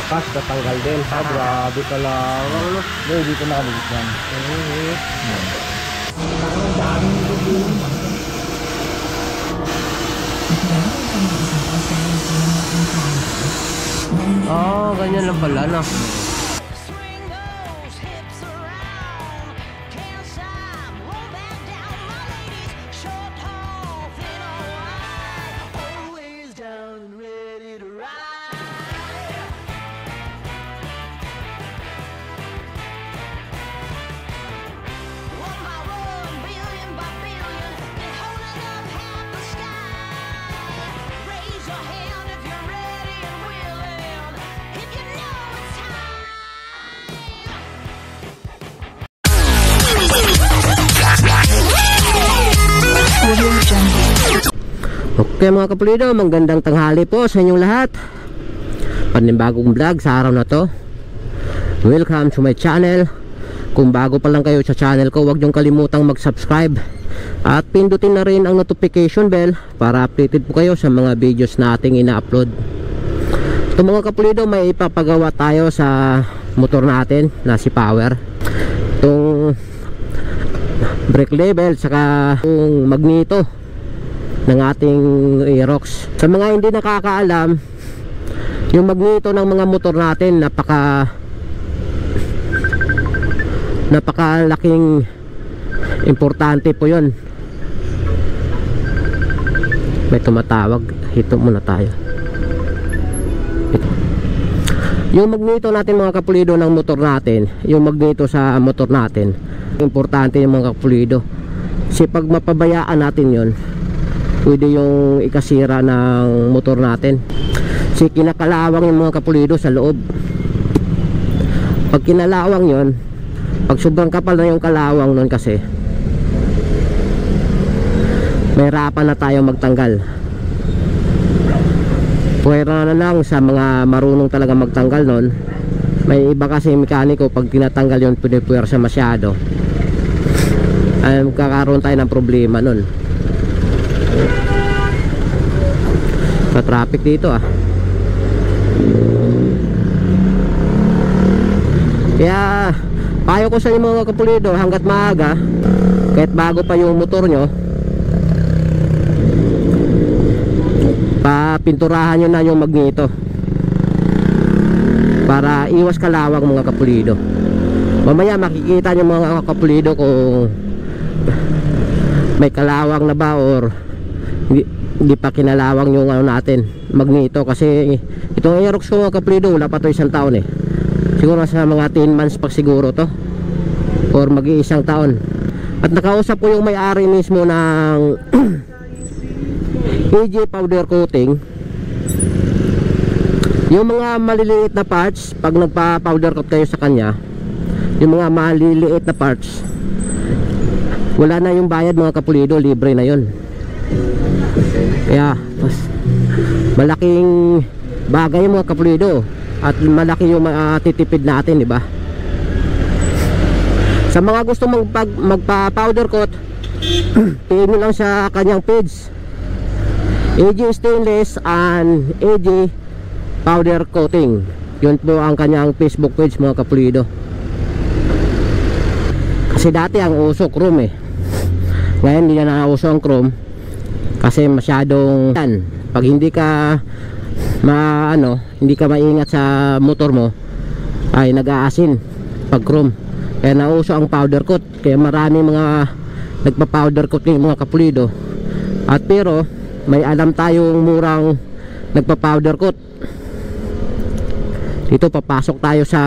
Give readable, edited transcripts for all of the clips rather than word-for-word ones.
bukas tatanggal din. Grabe ka lang. Ano? Hindi ko nakabigit yan. Ang daming problema. Ganyan lang pala na. Okay mga kapulido, magandang tanghali po sa inyong lahat. Panibagong vlog sa araw na to. Welcome to my channel. Kung bago pa lang kayo sa channel ko, huwag niyong kalimutang mag-subscribe at pindutin na rin ang notification bell para updated po kayo sa mga videos na ating ina-upload. Ito mga kapulido, may ipapagawa tayo sa motor natin na si Power. Itong brake level saka yung magneto ng ating Aerox. Sa mga hindi nakakaalam, yung magneto ng mga motor natin napakalaking importante po yun. May tumatawag, hito muna tayo. Ito. Yung magneto natin mga kapulido ng motor natin, yung magneto sa motor natin, importante yung mga kapulido. Kasi pag mapabayaan natin yun, pwede yung ikasira ng motor natin. Kasi kinakalawang yung mga kapulido sa loob. Pag kinalawang yon, pag sobrang kapal na yung kalawang nun, kasi mahirapan na tayo magtanggal. Pwera na lang sa mga marunong talaga magtanggal nun. May iba kasi mekaniko, pag tinatanggal yun, pwede-pwersa masyado, ay magkakaroon tayo ng problema nun. Sa traffic dito Kaya payo ko sa inyo mga kapulido, hanggat maaga, kahit bago pa yung motor nyo, papinturahan nyo na yung magneto para iwas kalawang mga kapulido. Mamaya makikita nyo mga kapulido kung may kalawang na ba or hindi pa kinalawang yung natin magneto. Kasi itong Aerox ko mga kapulido, wala pa to isang taon siguro sa mga 10 months pa siguro to, or mag-iisang taon. At nakausap ko yung may-ari mismo ng AJ powder coating. Yung mga maliliit na parts, pag nagpa-powder coat kayo sa kanya, yung mga maliliit na parts, wala na yung bayad mga kapulido, libre na yun. Kaya malaking bagay yung mga kapulido, at malaki yung titipid natin, di ba? Sa mga gusto magpa-powder coat, tingin nyo lang sa kanyang page, AJ Stainless and AJ Powder Coating. Yun po ang kanyang Facebook page mga kapulido. Kasi dati ang uso chrome ngayon hindi na nauso ang chrome, kasi masyadong pag hindi ka hindi ka maingat sa motor mo, ay nag-aasin pag chrome. Kaya nauso ang powder coat, kaya marami mga nagpa-powder coat ng mga kapulido. At pero may alam tayong murang nagpa-powder coat. Dito papasok tayo sa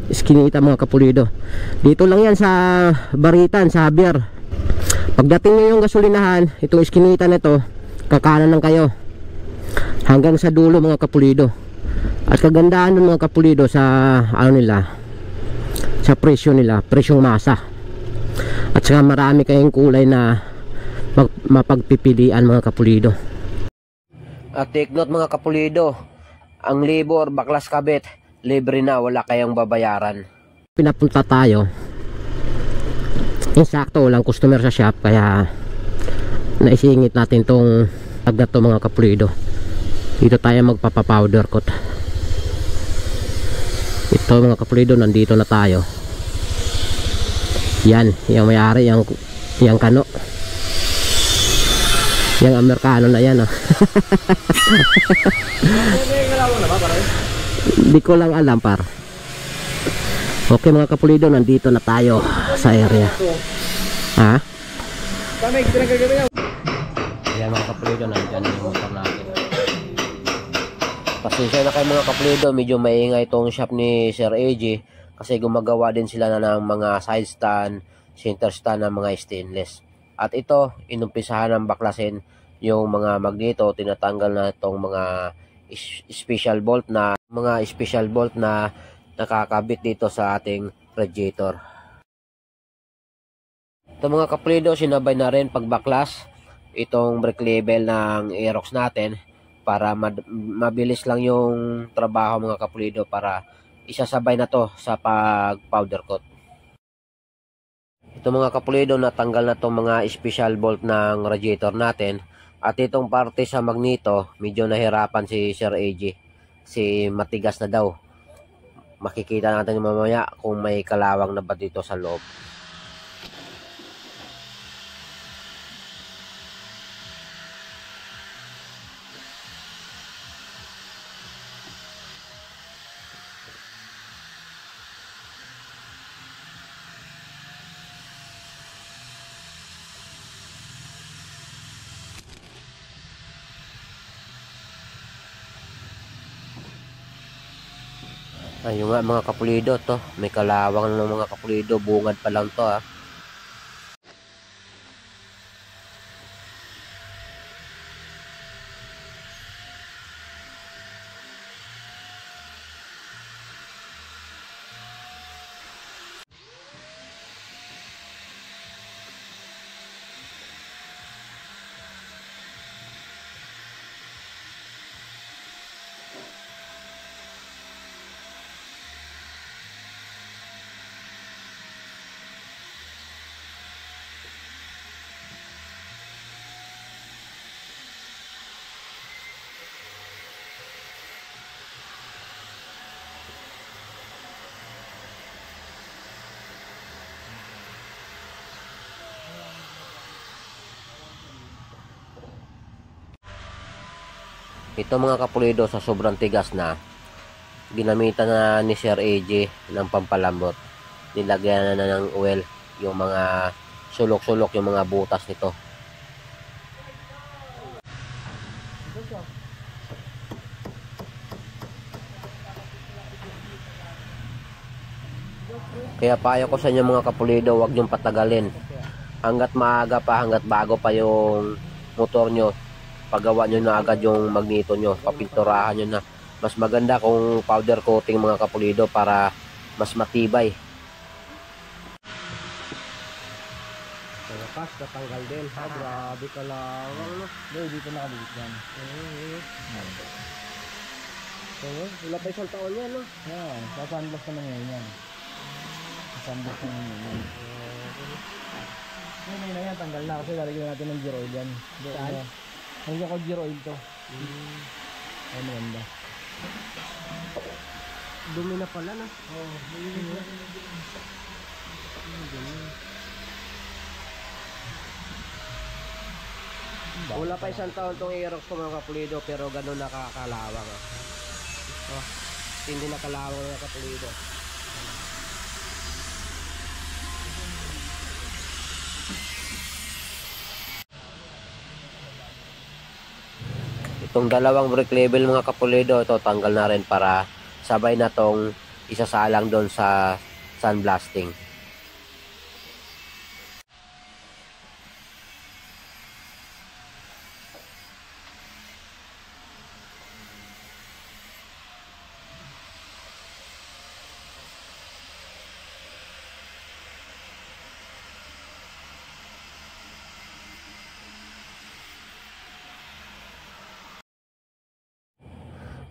Eskinita mga kapulido. Dito lang yan sa Baritan, sa Javier. Pagdating nyo yung gasolinahan, itong Eskinita na to, kakanan lang kayo hanggang sa dulo mga kapulido. At kagandahan ng mga kapulido sa sa presyo nila, presyong masa. At saka marami kayong kulay na mapagpipilian mga kapulido. At take note mga kapulido, ang labor, baklas kabit, libre na, wala kayong babayaran. Pinapunta tayo, insakto walang customer sa shop, kaya naisingit natin tong tag na to mga kapulido. Dito tayo magpapapowder coat. Ito mga kapulido, nandito na tayo. Yan, yung may-ari, yung kano. Yung Amerikano na yan, oh. Hindi ko lang alam, par. Okay mga kapulido, nandito na tayo sa area. Ha? Yan mga kapulido, nandyan yung motor natin. Pasensya na kayo mga kapulido, medyo maingay itong shop ni Sir AJ kasi gumagawa din sila na ng mga side stand, center stand ng mga stainless. At ito, inumpisahan ng baklasin yung mga magneto, tinatanggal na itong mga special bolt na nakakabit dito sa ating radiator. Ito mga kapulido, sinabay na rin pagbaklas itong brake level ng Aerox natin para mabilis lang yung trabaho mga kapulido, para isasabay na to sa pag powder coat. Ito mga kapulido, natanggal na itong mga special bolt ng radiator natin. At itong parte sa magneto, medyo nahirapan si Sir AJ. Si matigas na daw. Makikita natin mamaya kung may kalawang na ba dito sa loob. Ayun nga mga kapulido, to may kalawang ng mga kapulido, bungad pa lang to, ha. Ito mga kapulido, sa sobrang tigas na, ginamitan na ni Sir AJ ng pampalambot. Nilagyan na ng oil yung mga sulok-sulok, yung mga butas nito. Kaya payo ko sa inyo mga kapulido, huwag niyong patagalin. Hanggat maaga pa, hanggat bago pa yung motor nyo, paggawa nyo na agad yung magneto nyo, papinturahan nyo na. Mas maganda kung powder coating mga kapulido para mas matibay. Lakas, natanggal din. Ha, grabe ka lang. Dito nakabit yan. Wala pa isang taon yan, no? Yan, sasandas naman yan. Sasandas naman yan. Ngayon na yan, tanggal na kasi lalagyan natin ng gear oil yan. Saan? Lalagyan ko gear oil to. Ay, maganda. Dumi na pala, no? Oo, Wala pa isang taon itong Aerox ko mga kapulido, pero ganun nakakalawang. Oh, hindi nakalawang mga kapulido. Itong dalawang brake level mga kapulido, ito tanggal na rin para sabay na tong isasalang doon sa sandblasting.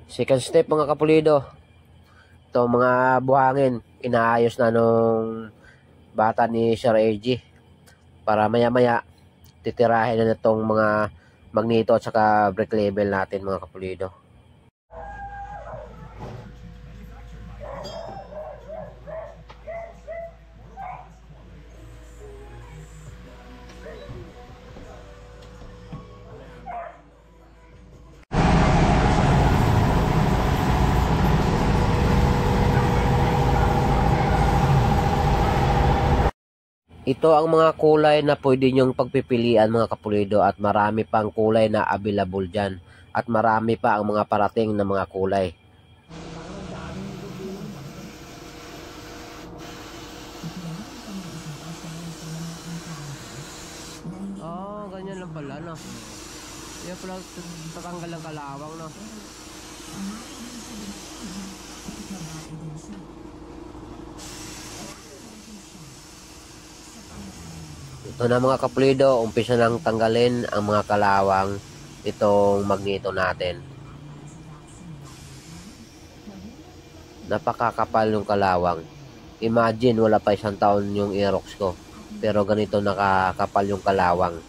Second step mga kapulido, ito mga buhangin inaayos na nung bata ni Sir AJ para maya maya titirahin na itong mga magneto at saka brake level natin mga kapulido. Ito ang mga kulay na pwede nyong pagpipilian mga kapulido, at marami pang kulay na available dyan. At marami pa ang mga parating na mga kulay. Oh, ganyan lang pala, no? Yan pala tatanggal ang kalawang, no? Ito na mga kapulido, umpisa nang tanggalin ang mga kalawang itong magneto natin. Napakakapal yung kalawang. Imagine wala pa 1 taon yung Aerox ko, pero ganito nakakapal yung kalawang.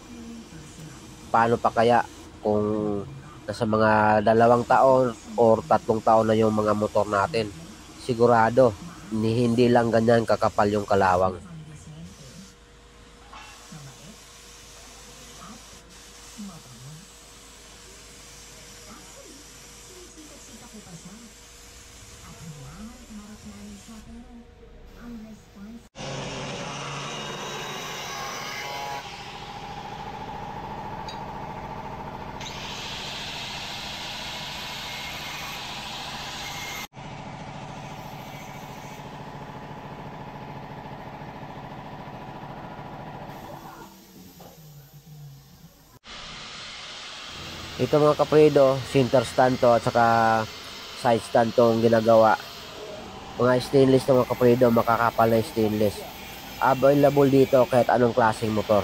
Paano pa kaya kung nasa mga 2 taon or 3 taon na yung mga motor natin? Sigurado hindi lang ganyan kakapal yung kalawang. Ito mga kapulido, center stand to at saka side stand to ang ginagawa. Mga stainless to mga kapulido, makakapal na stainless. Available dito kahit anong klaseng motor.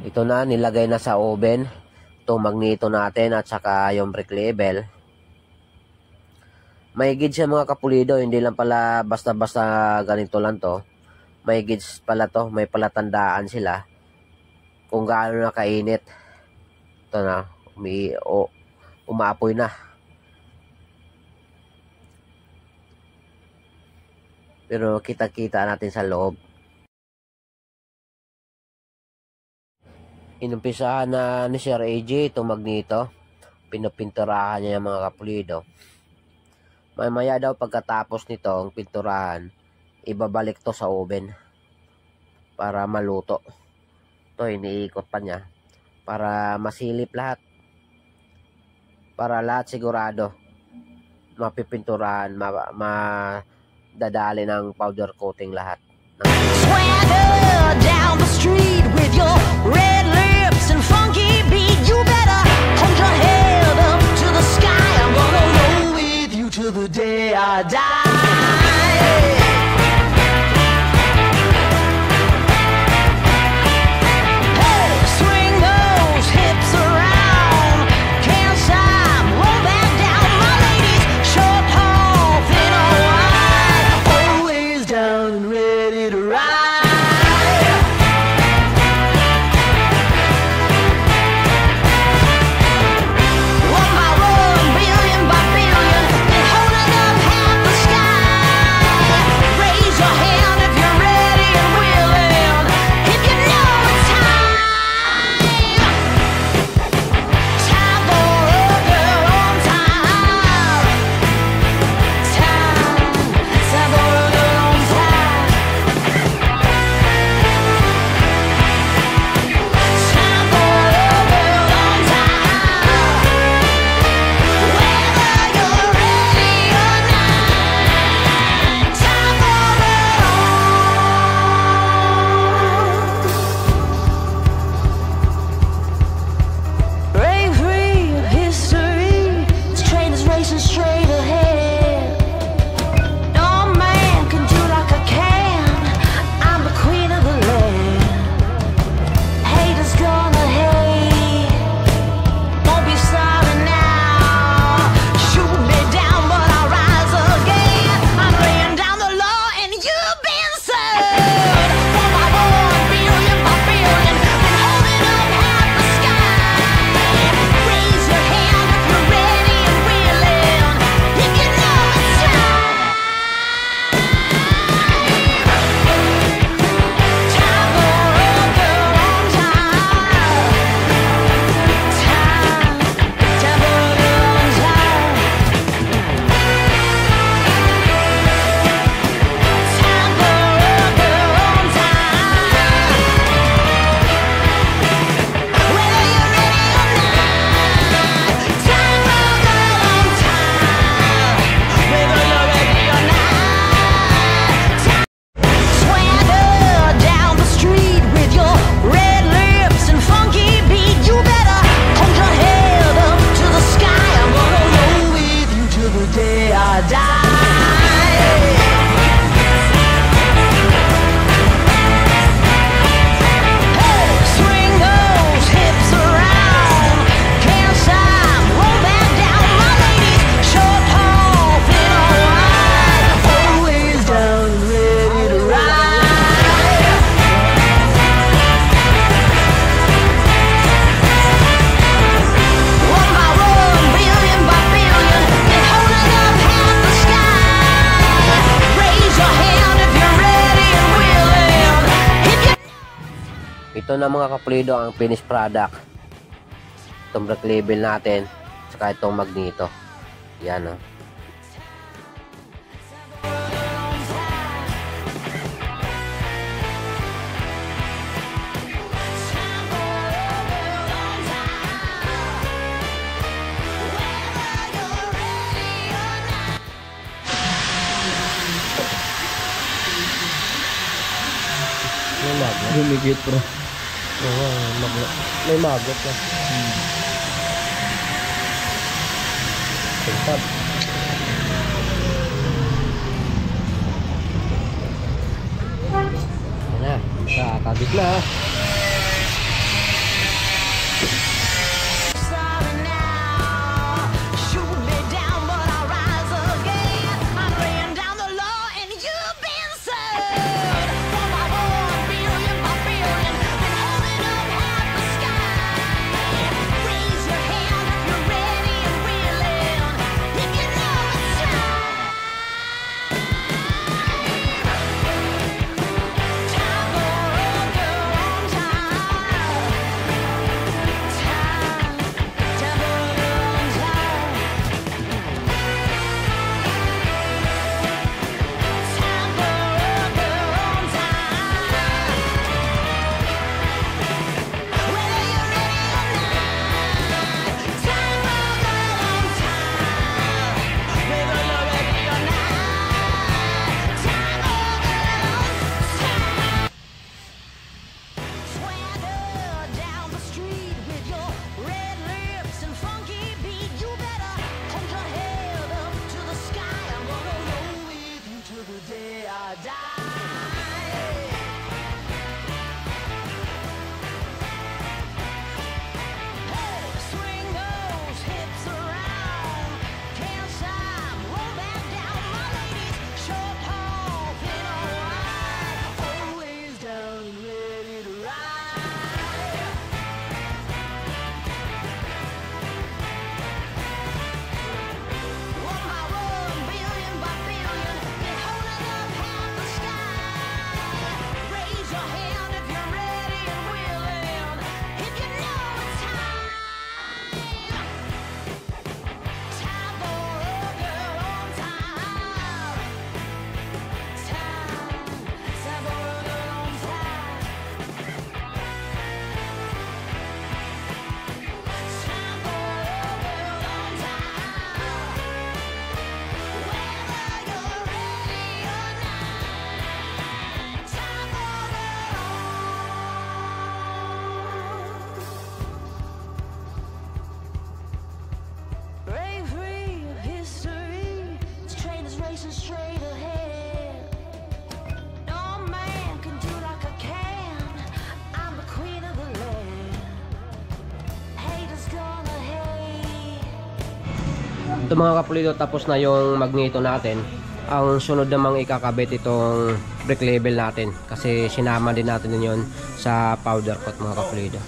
Ito na, nilagay na sa oven itong magneto natin at saka yung brake level. May gauge siya mga kapulido, hindi lang pala basta-basta ganito lang to. May gauge pala to, may palatandaan sila kung gaano na kainit. Ito na, umaapoy na. Pero kita-kita natin sa loob. Inumpisahan na ni Sir AJ itong magneto. Pinupinturahan niya yung mga kapulido. Maya daw pagkatapos nito ang pinturahan, ibabalik to sa oven para maluto. Ito, iniikot pa niya para masilip lahat. Para lahat sigurado mapipinturahan, madadali ng powder coating lahat. Swagger down the street with your red lips and funky beat. You better hold your head up to the sky. I'm gonna roll with you till the day I die. Hey, swing those hips around. Can't stop, roll back down. My ladies, short, tall, thin or wide, always down and ready to ride. Ito na mga kapulido ang finished product. Itong brake level natin, saka itong magneto. Yan o. May magnet. Humigit bro. Oo, may magnet na. Tingtab. Yan na, kakabit na. Sorry now, shoot me down, but I'll rise again. I'm laying down the law, and you've been served. For my 1 billion, my billion, been holding up half the sky. Raise your hand if you're ready and willing. If you know it's time. Time for a girl on time. Time for a girl on time. Time for a girl on time. Whether you're ready or not. Time for a girl on time. Whether you're ready or not. Time for a girl on time. Swagger down the street with your red lips and funky beat. You better hold your head up to the sky. I'm gonna roll with you till the day I die. Hey, swing those hips around. Can't stop, roll back down. My ladies, short, tall, thin or wide, always down and ready to ride. One by 1 billion by billion, been holding up half the sky. Raise your hand if you're ready and willing. If you know it's time. Time for a girl on time. Time for a girl on time. Time for a girl on time. Whether you're ready or not. Time for a girl. Break free of history. This train is racing straight ahead. No man can do like I can. I'm the queen of the land. Haters gonna hate. Ito mga kapulido, tapos na yung magneto natin. Ang sunod namang ikakabit itong brake level natin, kasi sinama din natin yun sa powder coat mga kapulido.